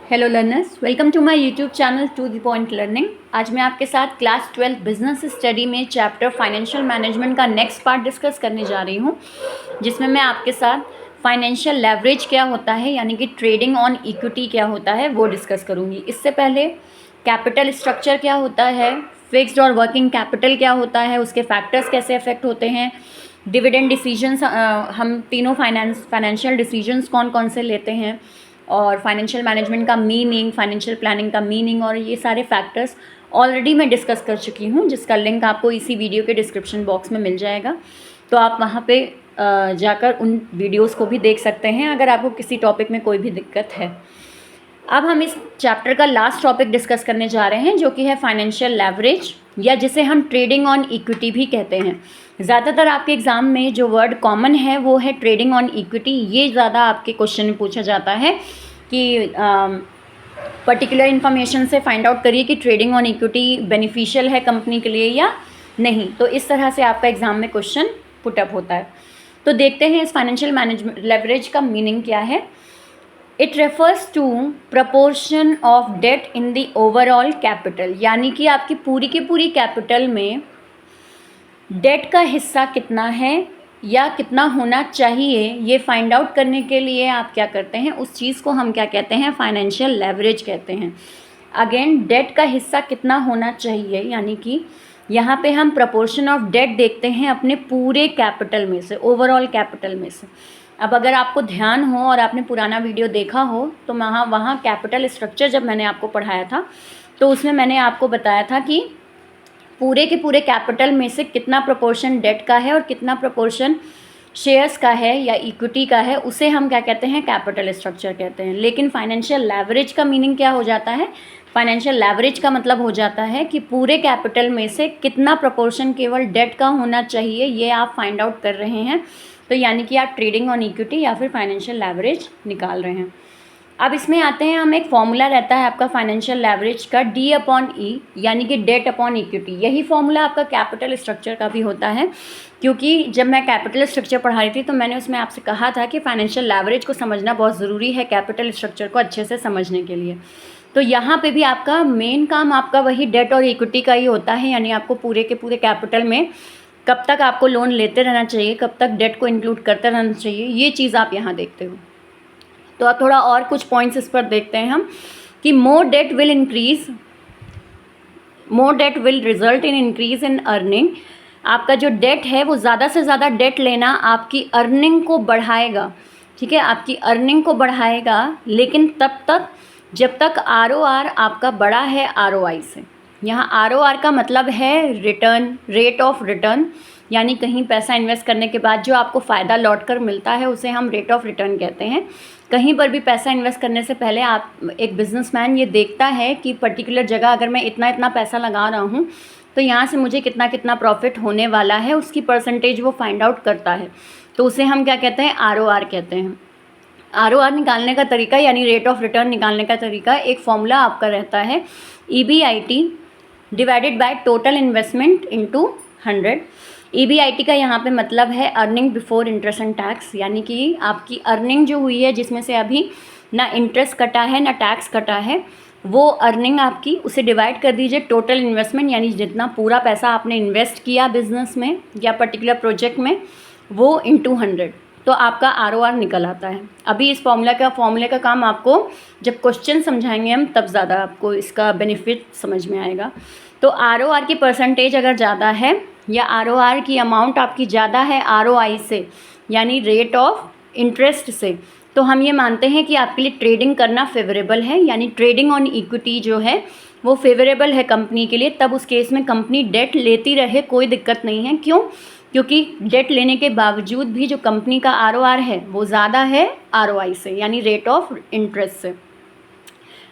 Hello learners, welcome to my YouTube channel to the point learning. आज मैं आपके साथ क्लास 12 बिजनेस स्टडी में चैप्टर फाइनेंशियल मैनेजमेंट का नेक्स्ट पार्ट डिस्कस करने जा रही हूँ, जिसमें मैं आपके साथ फाइनेंशियल लेवरेज क्या होता है यानी कि ट्रेडिंग ऑन इक्विटी क्या होता है वो डिस्कस करूँगी। इससे पहले कैपिटल स्ट्रक्चर क्या होता है, फिक्स्ड और वर्किंग कैपिटल क्या होता है, उसके फैक्टर्स कैसे अफेक्ट होते हैं, डिविडेंड डिसीजंस, हम तीनों फाइनेंशियल डिसीजंस कौन कौन से लेते हैं, और फाइनेंशियल मैनेजमेंट का मीनिंग, फाइनेंशियल प्लानिंग का मीनिंग, और ये सारे फैक्टर्स ऑलरेडी मैं डिस्कस कर चुकी हूँ, जिसका लिंक आपको इसी वीडियो के डिस्क्रिप्शन बॉक्स में मिल जाएगा। तो आप वहाँ पे जाकर उन वीडियोस को भी देख सकते हैं अगर आपको किसी टॉपिक में कोई भी दिक्कत है। अब हम इस चैप्टर का लास्ट टॉपिक डिस्कस करने जा रहे हैं, जो कि है फाइनेंशियल लेवरेज, या जिसे हम ट्रेडिंग ऑन इक्विटी भी कहते हैं। ज़्यादातर आपके एग्ज़ाम में जो वर्ड कॉमन है वो है ट्रेडिंग ऑन इक्विटी। ये ज़्यादा आपके क्वेश्चन में पूछा जाता है कि पर्टिकुलर इन्फॉर्मेशन से फाइंड आउट करिए कि ट्रेडिंग ऑन इक्विटी बेनिफिशियल है कंपनी के लिए या नहीं। तो इस तरह से आपका एग्ज़ाम में क्वेश्चन पुटअप होता है। तो देखते हैं इस फाइनेंशियल मैनेजमेंट लेवरेज का मीनिंग क्या है। It refers to proportion of debt in the overall capital, यानी कि आपकी पूरी की पूरी कैपिटल में डेट का हिस्सा कितना है या कितना होना चाहिए, ये फाइंड आउट करने के लिए आप क्या करते हैं, उस चीज़ को हम क्या कहते हैं, फाइनेंशियल लेवरेज कहते हैं। अगेन, डेट का हिस्सा कितना होना चाहिए, यानी कि यहाँ पे हम प्रपोर्शन ऑफ डेट देखते हैं अपने पूरे कैपिटल में से, ओवरऑल कैपिटल में से। अब अगर आपको ध्यान हो और आपने पुराना वीडियो देखा हो तो वहाँ कैपिटल स्ट्रक्चर जब मैंने आपको पढ़ाया था तो उसमें मैंने आपको बताया था कि पूरे के पूरे कैपिटल में से कितना प्रोपोर्शन डेट का है और कितना प्रोपोर्शन शेयर्स का है या इक्विटी का है, उसे हम क्या कहते हैं, कैपिटल स्ट्रक्चर कहते हैं। लेकिन फाइनेंशियल लेवरेज का मीनिंग क्या हो जाता है, फाइनेंशियल लेवरेज का मतलब हो जाता है कि पूरे कैपिटल में से कितना प्रोपोर्शन केवल डेट का होना चाहिए, ये आप फाइंड आउट कर रहे हैं। तो यानी कि आप ट्रेडिंग ऑन इक्विटी या फिर फाइनेंशियल लेवरेज निकाल रहे हैं। अब इसमें आते हैं हम, एक फॉर्मूला रहता है आपका फाइनेंशियल लेवरेज का, D/E, यानी कि डेट अपॉन इक्विटी। यही फॉर्मूला आपका कैपिटल स्ट्रक्चर का भी होता है, क्योंकि जब मैं कैपिटल स्ट्रक्चर पढ़ा रही थी तो मैंने उसमें आपसे कहा था कि फाइनेंशियल लेवरेज को समझना बहुत ज़रूरी है कैपिटल स्ट्रक्चर को अच्छे से समझने के लिए। तो यहाँ पे भी आपका मेन काम आपका वही डेट और इक्विटी का ही होता है, यानी आपको पूरे के पूरे कैपिटल में कब तक आपको लोन लेते रहना चाहिए, कब तक डेट को इंक्लूड करते रहना चाहिए, ये चीज़ आप यहाँ देखते हो। तो अब थोड़ा और कुछ पॉइंट्स इस पर देखते हैं हम कि more debt will result in increase in earning. आपका जो डेट है वो ज़्यादा से ज़्यादा डेट लेना आपकी अर्निंग को बढ़ाएगा, ठीक है, आपकी अर्निंग को बढ़ाएगा, लेकिन तब तक जब तक ROR आपका बड़ा है ROI से। यहाँ ROR का मतलब है रिटर्न, रेट ऑफ रिटर्न, यानी कहीं पैसा इन्वेस्ट करने के बाद जो आपको फ़ायदा लौट कर मिलता है उसे हम रेट ऑफ रिटर्न कहते हैं। कहीं पर भी पैसा इन्वेस्ट करने से पहले एक बिजनेसमैन ये देखता है कि पर्टिकुलर जगह अगर मैं इतना इतना पैसा लगा रहा हूँ तो यहाँ से मुझे कितना कितना प्रॉफिट होने वाला है, उसकी परसेंटेज वो फाइंड आउट करता है। तो उसे हम क्या कहते हैं, ROR कहते हैं। ROR निकालने का तरीका यानी रेट ऑफ रिटर्न निकालने का तरीका, एक फॉर्मूला आपका रहता है EBIT divided by total investment into 100। EBIT का यहाँ पे मतलब है earning before interest and tax, यानी कि आपकी अर्निंग जो हुई है जिसमें से अभी ना इंटरेस्ट कटा है ना टैक्स कटा है, वो अर्निंग आपकी, उसे डिवाइड कर दीजिए टोटल इन्वेस्टमेंट, यानी जितना पूरा पैसा आपने इन्वेस्ट किया बिजनेस में या पर्टिकुलर प्रोजेक्ट में, वो इंटू 100, तो आपका ROR निकल आता है। अभी इस फॉर्मूले का काम आपको जब क्वेश्चन समझाएंगे हम तब ज़्यादा आपको इसका बेनिफिट समझ में आएगा। तो ROR की परसेंटेज अगर ज़्यादा है या ROR की अमाउंट आपकी ज़्यादा है ROI से, यानी रेट ऑफ इंटरेस्ट से, तो हम ये मानते हैं कि आपके लिए ट्रेडिंग करना फेवरेबल है, यानी ट्रेडिंग ऑन इक्विटी जो है वो फेवरेबल है कंपनी के लिए। तब उस केस में कंपनी डेट लेती रहे, कोई दिक्कत नहीं है। क्यों? क्योंकि डेट लेने के बावजूद भी जो कंपनी का ROR है वो ज़्यादा है ROI से, यानी रेट ऑफ इंटरेस्ट से।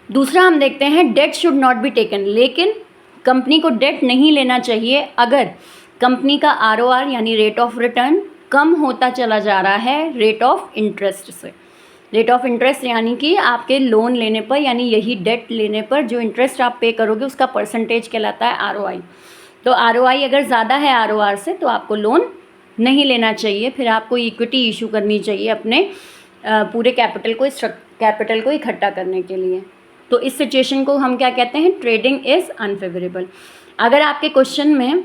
दूसरा हम देखते हैं debt should not be taken, लेकिन कंपनी को डेट नहीं लेना चाहिए अगर कंपनी का ROR यानी रेट ऑफ रिटर्न कम होता चला जा रहा है रेट ऑफ इंटरेस्ट से। रेट ऑफ इंटरेस्ट यानी कि आपके लोन लेने पर, यानी यही डेट लेने पर जो इंटरेस्ट आप पे करोगे उसका परसेंटेज कहलाता है ROI। तो ROI अगर ज़्यादा है ROR से तो आपको लोन नहीं लेना चाहिए, फिर आपको इक्विटी इशू करनी चाहिए अपने पूरे कैपिटल को इकट्ठा करने के लिए। तो इस सिचुएशन को हम क्या कहते हैं, ट्रेडिंग इज़ अनफेवरेबल। अगर आपके क्वेश्चन में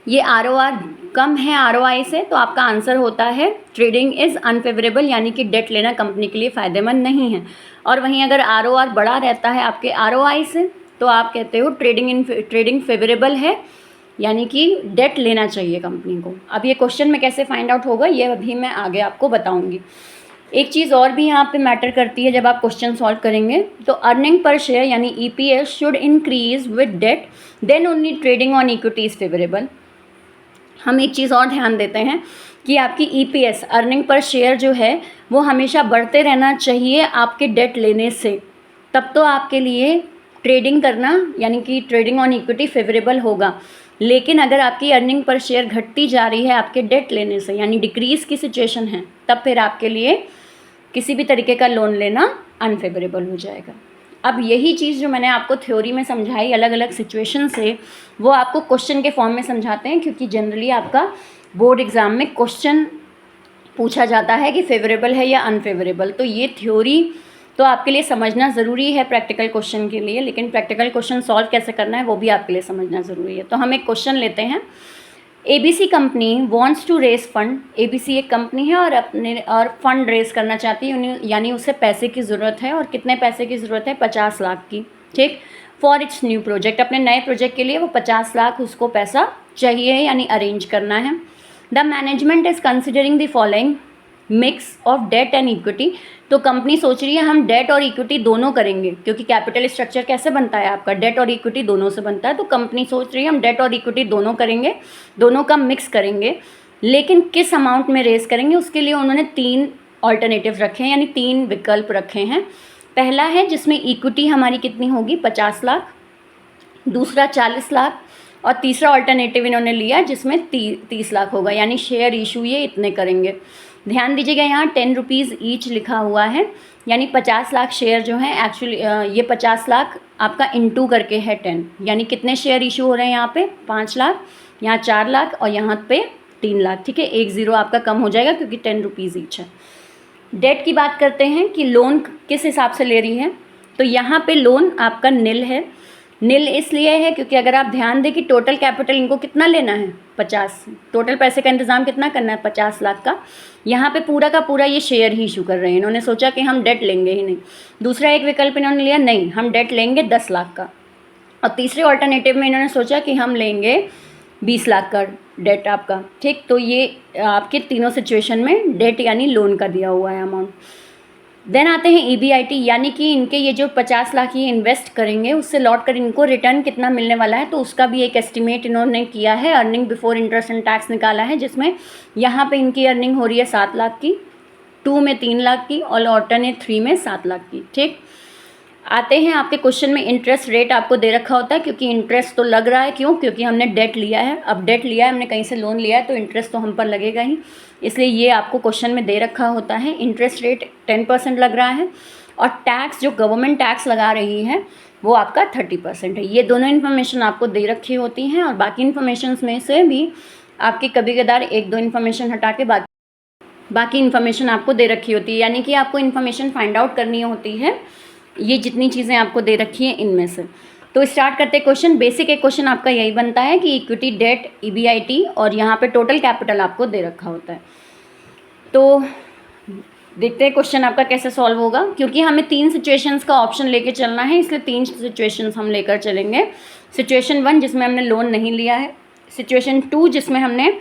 ये ROR कम है ROI से, तो आपका आंसर होता है ट्रेडिंग इज़ अनफेवरेबल, यानी कि डेट लेना कंपनी के लिए फ़ायदेमंद नहीं है। और वहीं अगर ROR बड़ा रहता है आपके ROI से, तो आप कहते हो ट्रेडिंग फेवरेबल है, यानी कि डेट लेना चाहिए कंपनी को। अब ये क्वेश्चन में कैसे फाइंड आउट होगा ये अभी मैं आगे आपको बताऊंगी। एक चीज़ और भी यहाँ पे मैटर करती है जब आप क्वेश्चन सॉल्व करेंगे, तो अर्निंग पर शेयर यानी EPS should increase with debt, then only trading on equity is favourable. हम एक चीज़ और ध्यान देते हैं कि आपकी EPS अर्निंग पर शेयर जो है वो हमेशा बढ़ते रहना चाहिए आपके डेट लेने से, तब तो आपके लिए ट्रेडिंग करना यानी कि ट्रेडिंग ऑन इक्विटी फेवरेबल होगा। लेकिन अगर आपकी अर्निंग पर शेयर घटती जा रही है आपके डेट लेने से, यानी डिक्रीज़ की सिचुएशन है, तब फिर आपके लिए किसी भी तरीके का लोन लेना अनफेवरेबल हो जाएगा। अब यही चीज़ जो मैंने आपको थ्योरी में समझाई अलग अलग सिचुएशन से, वो आपको क्वेश्चन के फॉर्म में समझाते हैं, क्योंकि जनरली आपका बोर्ड एग्ज़ाम में क्वेश्चन पूछा जाता है कि फेवरेबल है या अनफेवरेबल। तो ये थ्योरी तो आपके लिए समझना ज़रूरी है प्रैक्टिकल क्वेश्चन के लिए, लेकिन प्रैक्टिकल क्वेश्चन सॉल्व कैसे करना है वो भी आपके लिए समझना ज़रूरी है। तो हम एक क्वेश्चन लेते हैं। ABC company wants to raise fund. ABC एक कंपनी है और फंड रेस करना चाहती है, यानी उसे पैसे की ज़रूरत है। और कितने पैसे की ज़रूरत है? 50 लाख की, ठीक। फॉर इट्स न्यू प्रोजेक्ट, अपने नए प्रोजेक्ट के लिए वो 50 लाख उसको पैसा चाहिए, यानी अरेंज करना है। The management is considering the following mix of debt and equity. तो कंपनी सोच रही है हम डेट और इक्विटी दोनों करेंगे, क्योंकि कैपिटल स्ट्रक्चर कैसे बनता है आपका, डेट और इक्विटी दोनों से बनता है। तो कंपनी सोच रही है हम डेट और इक्विटी दोनों करेंगे, दोनों का मिक्स करेंगे, लेकिन किस अमाउंट में रेस करेंगे उसके लिए उन्होंने 3 ऑल्टरनेटिव रखे हैं, यानी 3 विकल्प रखे हैं। पहला है जिसमें इक्विटी हमारी कितनी होगी, 50 लाख, दूसरा 40 लाख, और तीसरा ऑल्टरनेटिव इन्होंने लिया जिसमें 30 लाख होगा, यानी शेयर इशू ये इतने करेंगे। ध्यान दीजिएगा यहाँ 10 रुपीज़ ईच लिखा हुआ है, यानी 50 लाख शेयर जो हैं एक्चुअली ये 50 लाख आपका इंटू करके है 10, यानी कितने शेयर इशू हो रहे हैं यहाँ पे 5 लाख, यहाँ 4 लाख और यहाँ पे 3 लाख, ठीक है। 1 ज़ीरो आपका कम हो जाएगा क्योंकि 10 रुपीज़ ईच है। डेट की बात करते हैं कि लोन किस हिसाब से ले रही है, तो यहाँ पे लोन आपका नील है। नील इसलिए है क्योंकि अगर आप ध्यान दें कि टोटल कैपिटल इनको कितना लेना है, 50, टोटल पैसे का इंतज़ाम कितना करना है, 50 लाख का। यहाँ पे पूरा का पूरा ये शेयर ही इशू कर रहे हैं, इन्होंने सोचा कि हम डेट लेंगे ही नहीं। दूसरा एक विकल्प इन्होंने लिया, नहीं हम डेट लेंगे 10 लाख का, और तीसरे ऑल्टरनेटिव में इन्होंने सोचा कि हम लेंगे 20 लाख का डेट आपका, ठीक। तो ये आपके तीनों सिचुएशन में डेट यानी लोन का दिया हुआ है अमाउंट। देन आते हैं EBIT, यानी कि इनके ये जो 50 लाख ये इन्वेस्ट करेंगे उससे लौट कर इनको रिटर्न कितना मिलने वाला है, तो उसका भी एक एस्टिमेट इन्होंने किया है। Earning before interest and tax निकाला है, जिसमें यहाँ पे इनकी अर्निंग हो रही है 7 लाख की, 2 में 3 लाख की और ऑल्टरनेट 3 में 7 लाख की, ठीक। आते हैं आपके क्वेश्चन में, इंटरेस्ट रेट आपको दे रखा होता है, क्योंकि इंटरेस्ट तो लग रहा है, क्यों, क्योंकि हमने डेट लिया है। अब डेट लिया है हमने, कहीं से लोन लिया है, तो इंटरेस्ट तो हम पर लगेगा ही, इसलिए ये आपको क्वेश्चन में दे रखा होता है। इंटरेस्ट रेट 10% लग रहा है, और टैक्स जो गवर्नमेंट टैक्स लगा रही है वो आपका 30% है। ये दोनों इन्फॉर्मेशन आपको दे रखी होती हैं, और बाकी इन्फॉर्मेशन में से भी आपके कभी कदार 1-2 इन्फॉर्मेशन हटा के बाकी इन्फॉर्मेशन आपको दे रखी होती है, यानी कि आपको इन्फॉर्मेशन फाइंड आउट करनी होती है ये जितनी चीज़ें आपको दे रखी हैं इनमें से। तो स्टार्ट करते क्वेश्चन। बेसिक एक क्वेश्चन आपका यही बनता है कि इक्विटी, डेट, EBIT और यहाँ पे टोटल कैपिटल आपको दे रखा होता है। तो देखते हैं क्वेश्चन आपका कैसे सॉल्व होगा, क्योंकि हमें 3 सिचुएशंस का ऑप्शन लेके चलना है, इसलिए 3 सिचुएशंस हम लेकर चलेंगे। सिचुएशन 1 जिसमें हमने लोन नहीं लिया है, सिचुएशन 2 जिसमें हमने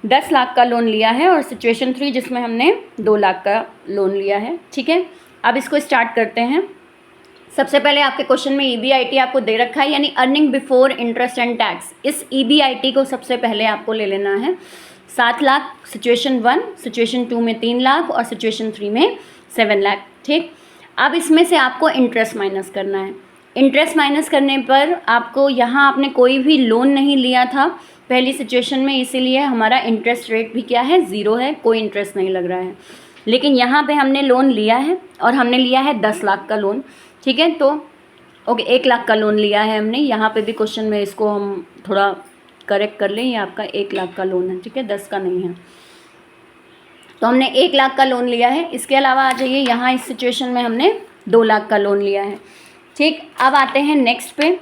10 लाख का लोन लिया है, और सिचुएशन 3 जिसमें हमने 2 लाख का लोन लिया है, ठीक है। अब इसको स्टार्ट करते हैं। सबसे पहले आपके क्वेश्चन में EBIT आपको दे रखा है, यानी earning before interest and tax. इस EBIT को सबसे पहले आपको ले लेना है 7 लाख सिचुएशन 1, सिचुएशन 2 में 3 लाख और सिचुएशन 3 में 7 लाख, ठीक। अब इसमें से आपको इंटरेस्ट माइनस करना है। इंटरेस्ट माइनस करने पर आपको यहाँ आपने कोई भी लोन नहीं लिया था पहली सिचुएशन में, इसीलिए हमारा इंटरेस्ट रेट भी क्या है, 0 है, कोई इंटरेस्ट नहीं लग रहा है। लेकिन यहाँ पे हमने लोन लिया है, और हमने लिया है 10 लाख का लोन, ठीक है। तो ओके 1 लाख का लोन लिया है हमने, यहाँ पे भी क्वेश्चन में इसको हम थोड़ा करेक्ट कर लें, ये आपका 1 लाख का लोन है, ठीक है, 10 का नहीं है। तो हमने 1 लाख का लोन लिया है। इसके अलावा आ जाइए, यहाँ इस सिचुएशन में हमने 2 लाख का लोन लिया है। ठीक, अब आते हैं नेक्स्ट पे।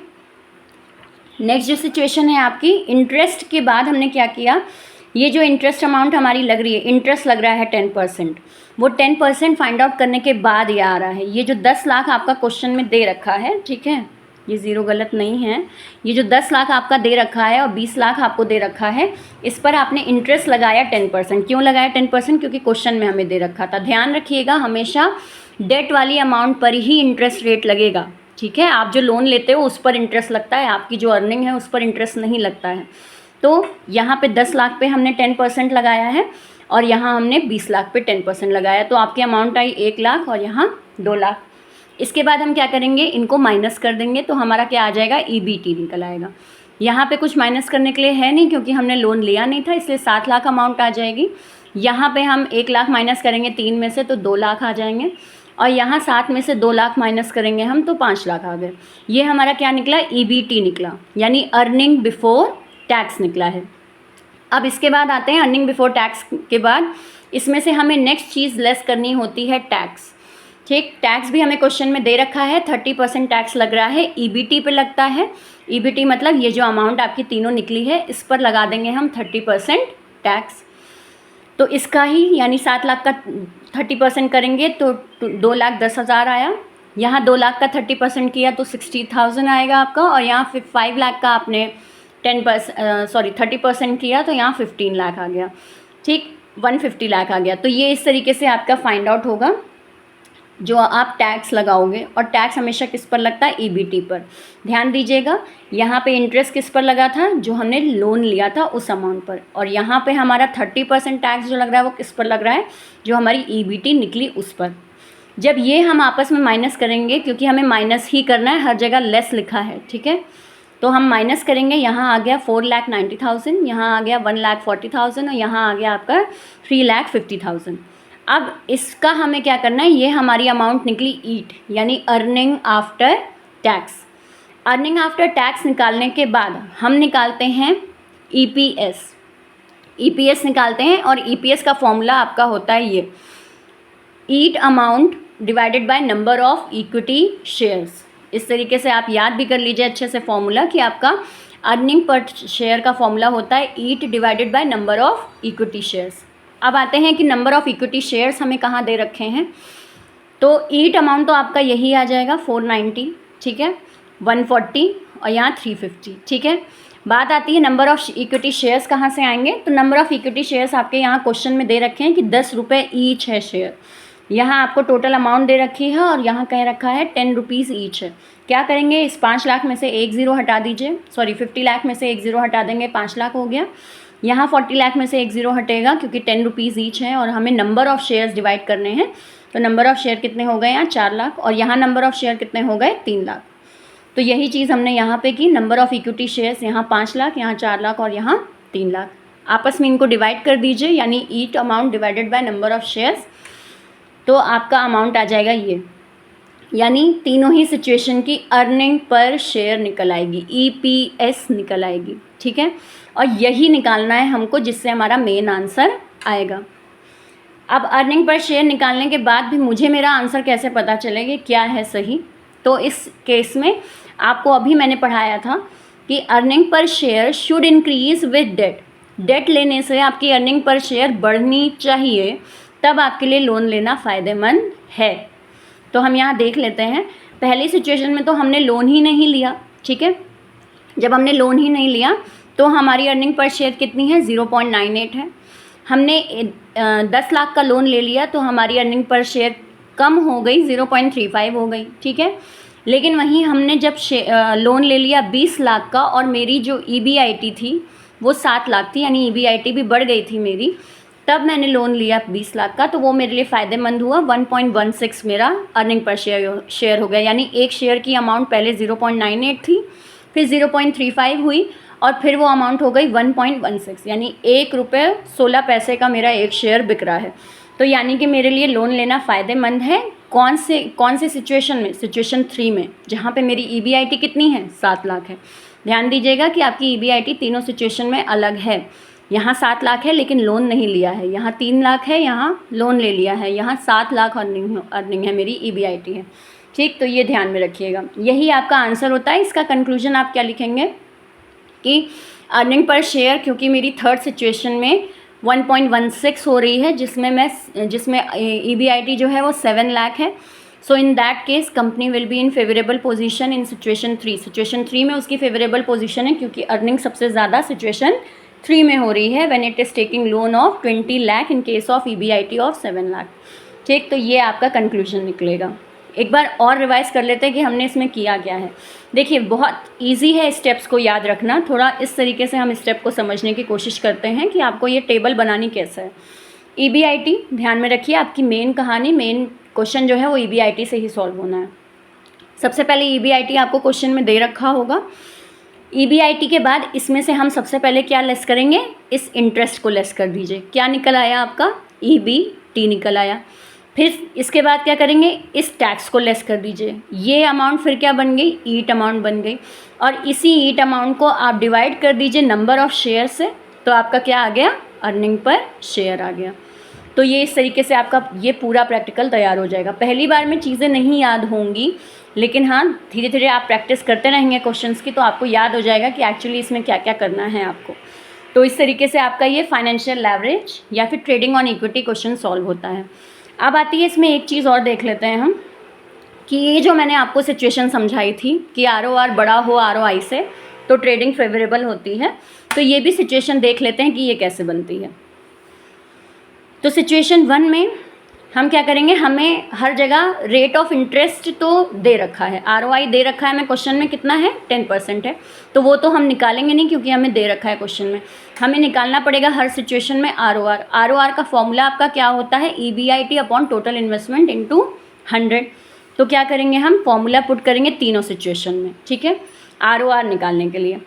नेक्स्ट जो सिचुएशन है आपकी, इंटरेस्ट के बाद हमने क्या किया, ये जो इंटरेस्ट अमाउंट हमारी लग रही है, इंटरेस्ट लग रहा है 10%, वो 10% फाइंड आउट करने के बाद ये आ रहा है। ये जो 10 लाख आपका क्वेश्चन में दे रखा है, ठीक है, ये ज़ीरो गलत नहीं है, ये जो 10 लाख आपका दे रखा है और 20 लाख आपको दे रखा है, इस पर आपने इंटरेस्ट लगाया 10%। क्यों लगाया 10%? क्योंकि क्वेश्चन में हमें दे रखा था। ध्यान रखिएगा, हमेशा डेट वाली अमाउंट पर ही इंटरेस्ट रेट लगेगा, ठीक है। आप जो लोन लेते हो उस पर इंटरेस्ट लगता है, आपकी जो अर्निंग है उस पर इंटरेस्ट नहीं लगता है। तो यहाँ पे 10 लाख पे हमने 10% लगाया है और यहाँ हमने 20 लाख पे 10% लगाया, तो आपकी अमाउंट आई 1 लाख और यहाँ 2 लाख। इसके बाद हम क्या करेंगे, इनको माइनस कर देंगे, तो हमारा क्या आ जाएगा, EBT निकल आएगा। यहाँ पे कुछ माइनस करने के लिए है नहीं, क्योंकि हमने लोन लिया नहीं था, इसलिए 7 लाख अमाउंट आ जाएगी। यहाँ पे हम 1 लाख माइनस करेंगे 3 में से, तो 2 लाख आ जाएंगे, और यहाँ 7 में से 2 लाख माइनस करेंगे हम, तो 5 लाख आ गए। ये हमारा क्या निकला, EBT निकला, यानी अर्निंग बिफोर टैक्स निकला है। अब इसके बाद आते हैं अर्निंग बिफोर टैक्स के बाद, इसमें से हमें नेक्स्ट चीज़ लेस करनी होती है टैक्स। ठीक, टैक्स भी हमें क्वेश्चन में दे रखा है, 30% टैक्स लग रहा है, EBT पे लगता है। EBT मतलब ये जो अमाउंट आपकी तीनों निकली है, इस पर लगा देंगे हम 30% टैक्स। तो इसका ही, यानी 7 लाख का 30% करेंगे तो 2,10,000 आया। यहाँ 2 लाख का 30% किया तो 60,000 आएगा आपका, और यहाँ फिर 5 लाख का आपने 30% किया तो यहाँ 15 लाख आ गया। ठीक, 150 लाख आ गया। तो ये इस तरीके से आपका फाइंड आउट होगा जो आप टैक्स लगाओगे, और टैक्स हमेशा किस पर लगता है, EBT पर। ध्यान दीजिएगा, यहाँ पे इंटरेस्ट किस पर लगा था, जो हमने लोन लिया था उस अमाउंट पर, और यहाँ पे हमारा 30% टैक्स जो लग रहा है वो किस पर लग रहा है, जो हमारी EBT निकली उस पर। जब ये हम आपस में माइनस करेंगे, क्योंकि हमें माइनस ही करना है, हर जगह लेस लिखा है, ठीक है, तो हम माइनस करेंगे। यहाँ आ गया 4,90,000, यहाँ आ गया 1,40,000, और यहाँ आ गया आपका 3,50,000। अब इसका हमें क्या करना है, ये हमारी अमाउंट निकली ईट, यानी earning after tax. Earning after tax निकालने के बाद हम निकालते हैं EPS निकालते हैं, और EPS का फॉर्मूला आपका होता है ये, EAT amount divided by number of equity shares. इस तरीके से आप याद भी कर लीजिए अच्छे से फॉर्मूला, कि आपका अर्निंग पर शेयर का फॉर्मूला होता है EAT divided by number of equity shares. अब आते हैं कि नंबर ऑफ़ इक्विटी शेयर्स हमें कहाँ दे रखे हैं, तो ईट अमाउंट तो आपका यही आ जाएगा 490, ठीक है, 140 और यहाँ 350, ठीक है। बात आती है नंबर ऑफ़ इक्विटी शेयर्स कहाँ से आएंगे, तो नंबर ऑफ़ इक्विटी शेयर्स आपके यहाँ क्वेश्चन में दे रखे हैं कि 10 रुपये ईच है शेयर। यहाँ आपको टोटल अमाउंट दे रखी है और यहाँ कह रखा है 10 रुपीज़ ईच है। क्या करेंगे, इस 5 लाख में से एक ज़ीरो हटा दीजिए, 50 लाख में से एक ज़ीरो हटा देंगे, 5 लाख हो गया। यहाँ 40 लाख में से एक ज़ीरो हटेगा, क्योंकि 10 रुपीज़ ईच है और हमें नंबर ऑफ़ शेयर्स डिवाइड करने हैं, तो नंबर ऑफ़ शेयर कितने हो गए यहाँ 4 लाख, और यहाँ नंबर ऑफ़ शेयर कितने हो गए 3 लाख। तो यही चीज़ हमने यहाँ पे की, नंबर ऑफ़ इक्विटी शेयर्स यहाँ 5 लाख, यहाँ 4 लाख और यहाँ 3 लाख। आपस में इनको डिवाइड कर दीजिए, यानी EAT amount divided by number of shares, तो आपका अमाउंट आ जाएगा ये, यानी तीनों ही सिचुएशन की अर्निंग पर शेयर निकल आएगी, EPS निकल आएगी, ठीक है। और यही निकालना है हमको, जिससे हमारा मेन आंसर आएगा। अब अर्निंग पर शेयर निकालने के बाद भी मुझे मेरा आंसर कैसे पता चलेगा क्या है सही, तो इस केस में आपको अभी मैंने पढ़ाया था कि अर्निंग पर share should increase with debt. Debt लेने से आपकी अर्निंग पर शेयर बढ़नी चाहिए, तब आपके लिए लोन लेना फ़ायदेमंद है। तो हम यहाँ देख लेते हैं, पहली सिचुएशन में तो हमने लोन ही नहीं लिया, ठीक है। जब हमने लोन ही नहीं लिया तो हमारी अर्निंग पर शेयर कितनी है, 0.98 है। हमने 10 लाख का लोन ले लिया तो हमारी अर्निंग पर शेयर कम हो गई, 0.35 हो गई, ठीक है। लेकिन वहीं हमने जब लोन ले लिया 20 लाख का, और मेरी जो EBIT थी वो 7 लाख थी, यानी EBIT भी बढ़ गई थी मेरी, तब मैंने लोन लिया 20 लाख का, तो वो मेरे लिए फ़ायदेमंद हुआ। 1.16 मेरा अर्निंग पर शेयर हो गया, यानी एक शेयर की अमाउंट पहले 0.98 थी, फिर 0.35 हुई, और फिर वो अमाउंट हो गई 1.16, यानी ₹1.16 का मेरा एक शेयर बिक रहा है। तो यानी कि मेरे लिए लोन लेना फ़ायदेमंद है। कौन से सिचुएशन में, सिचुएशन 3 में, जहाँ पे मेरी EBIT कितनी है, 7 लाख है। ध्यान दीजिएगा कि आपकी EBIT तीनों सिचुएशन में अलग है। यहाँ 7 लाख है लेकिन लोन नहीं लिया है, यहाँ 3 लाख है, यहाँ लोन ले लिया है, यहाँ 7 लाख अर्निंग है मेरी, EBIT है। ठीक, तो ये ध्यान में रखिएगा, यही आपका आंसर होता है। इसका कंक्लूजन आप क्या लिखेंगे कि अर्निंग पर शेयर, क्योंकि मेरी थर्ड सिचुएशन में 1.16 हो रही है, जिसमें EBIT जो है वो 7 लाख है। So in that case company will be in favourable position in situation 3। Situation 3 में उसकी फेवरेबल पोजीशन है, क्योंकि अर्निंग सबसे ज़्यादा सिचुएशन 3 में हो रही है, when it is taking loan of 20 lakh in case of EBIT of 7 lakh. ठीक, तो ये आपका कंक्लूजन निकलेगा। एक बार और रिवाइज कर लेते हैं कि हमने इसमें किया क्या है। देखिए, बहुत इजी है स्टेप्स को याद रखना। थोड़ा इस तरीके से हम स्टेप को समझने की कोशिश करते हैं कि आपको ये टेबल बनानी कैसे है। EBIT ध्यान में रखिए, आपकी मेन कहानी, मेन क्वेश्चन जो है वो EBIT से ही सॉल्व होना है। सबसे पहले EBIT आपको क्वेश्चन में दे रखा होगा। EBIT के बाद इसमें से हम सबसे पहले क्या लेस करेंगे, इस इंटरेस्ट को लेस कर दीजिए। क्या निकल आया आपका, EBT निकल आया। फिर इसके बाद क्या करेंगे, इस टैक्स को लेस कर दीजिए। ये अमाउंट फिर क्या बन गई, ईट अमाउंट बन गई। और इसी ईट अमाउंट को आप डिवाइड कर दीजिए नंबर ऑफ़ शेयर से, तो आपका क्या आ गया, अर्निंग पर शेयर आ गया। तो ये इस तरीके से आपका ये पूरा प्रैक्टिकल तैयार हो जाएगा। पहली बार में चीज़ें नहीं याद होंगी, लेकिन हाँ, धीरे धीरे आप प्रैक्टिस करते रहेंगे क्वेश्चंस की, तो आपको याद हो जाएगा कि एक्चुअली इसमें क्या क्या करना है आपको। तो इस तरीके से आपका ये फाइनेंशियल लेवरेज या फिर trading on equity question solve होता है। अब आती है इसमें एक चीज़ और देख लेते हैं हम, कि ये जो मैंने आपको सिचुएशन समझाई थी कि ROR बड़ा हो ROI से तो ट्रेडिंग फेवरेबल होती है, तो ये भी सिचुएशन देख लेते हैं कि ये कैसे बनती है। तो सिचुएशन 1 में हम क्या करेंगे, हमें हर जगह रेट ऑफ इंटरेस्ट तो दे रखा है, ROI दे रखा है, हमें क्वेश्चन में कितना है, 10% है, तो वो तो हम निकालेंगे नहीं क्योंकि हमें दे रखा है क्वेश्चन में। हमें निकालना पड़ेगा हर सिचुएशन में ROR का फॉर्मूला आपका क्या होता है, EBIT upon total investment into 100। तो क्या करेंगे, हम फॉर्मूला पुट करेंगे तीनों सिचुएशन में, ठीक है, ROR निकालने के लिए।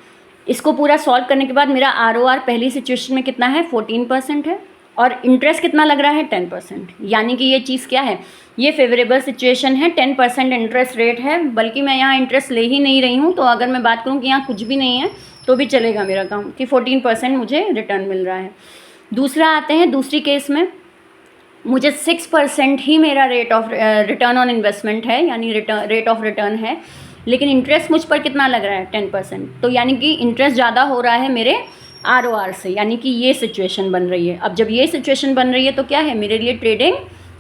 इसको पूरा सॉल्व करने के बाद मेरा ROR पहली सिचुएशन में कितना है, 14% है, और इंटरेस्ट कितना लग रहा है, 10%। यानी कि ये चीज़ क्या है, ये फेवरेबल सिचुएशन है, 10% इंटरेस्ट रेट है, बल्कि मैं यहाँ इंटरेस्ट ले ही नहीं रही हूँ। तो अगर मैं बात करूँ कि यहाँ कुछ भी नहीं है तो भी चलेगा मेरा काम, कि 14% मुझे रिटर्न मिल रहा है। दूसरा आते हैं, दूसरी केस में मुझे 6% ही मेरा rate of return on investment है, यानी रेट ऑफ रिटर्न है, लेकिन इंटरेस्ट मुझ पर कितना लग रहा है, 10%। तो यानी कि इंटरेस्ट ज़्यादा हो रहा है मेरे ROR से, यानी कि ये सिचुएशन बन रही है। अब जब ये सिचुएशन बन रही है तो क्या है, मेरे लिए ट्रेडिंग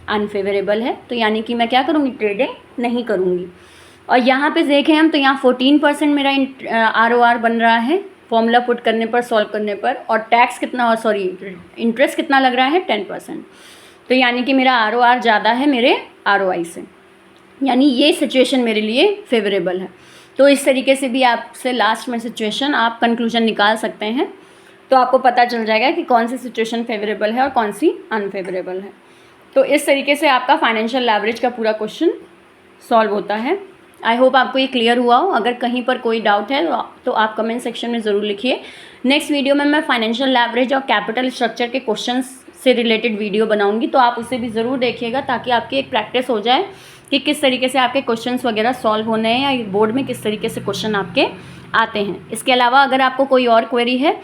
अनफेवरेबल है, तो यानी कि मैं क्या करूँगी, ट्रेडिंग नहीं करूँगी। और यहाँ पे देखें हम, तो यहाँ 14% मेरा ROR बन रहा है फॉर्मूला पुट करने पर, सॉल्व करने पर, और टैक्स कितना, और सॉरी इंटरेस्ट कितना लग रहा है, 10%। तो यानी कि मेरा ROR ज़्यादा है मेरे ROI से, यानी ये सिचुएशन मेरे लिए फेवरेबल है। तो इस तरीके से भी आपसे लास्ट में सिचुएशन आप कंक्लूजन निकाल सकते हैं, तो आपको पता चल जाएगा कि कौन सी सिचुएशन फेवरेबल है और कौन सी अनफेवरेबल है। तो इस तरीके से आपका फाइनेंशियल लेवरेज का पूरा क्वेश्चन सॉल्व होता है। आई होप आपको ये क्लियर हुआ हो। अगर कहीं पर कोई डाउट है तो आप कमेंट सेक्शन में ज़रूर लिखिए। नेक्स्ट वीडियो में मैं फाइनेंशियल लेवरेज और कैपिटल स्ट्रक्चर के क्वेश्चंस से रिलेटेड वीडियो बनाऊंगी, तो आप उसे भी ज़रूर देखिएगा, ताकि आपकी एक प्रैक्टिस हो जाए कि किस तरीके से आपके क्वेश्चंस वगैरह सॉल्व होने हैं, या बोर्ड में किस तरीके से क्वेश्चन आपके आते हैं। इसके अलावा अगर आपको कोई और क्वेरी है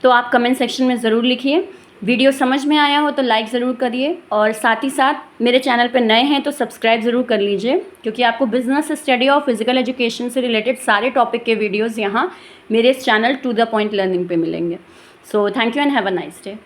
तो आप कमेंट सेक्शन में ज़रूर लिखिए। वीडियो समझ में आया हो तो लाइक ज़रूर करिए, और साथ ही साथ मेरे चैनल पर नए हैं तो सब्सक्राइब ज़रूर कर लीजिए, क्योंकि आपको बिजनेस स्टडी और फिजिकल एजुकेशन से रिलेटेड सारे टॉपिक के वीडियोज़ यहाँ मेरे इस channel to the point learning पे मिलेंगे। So thank you and have a nice day.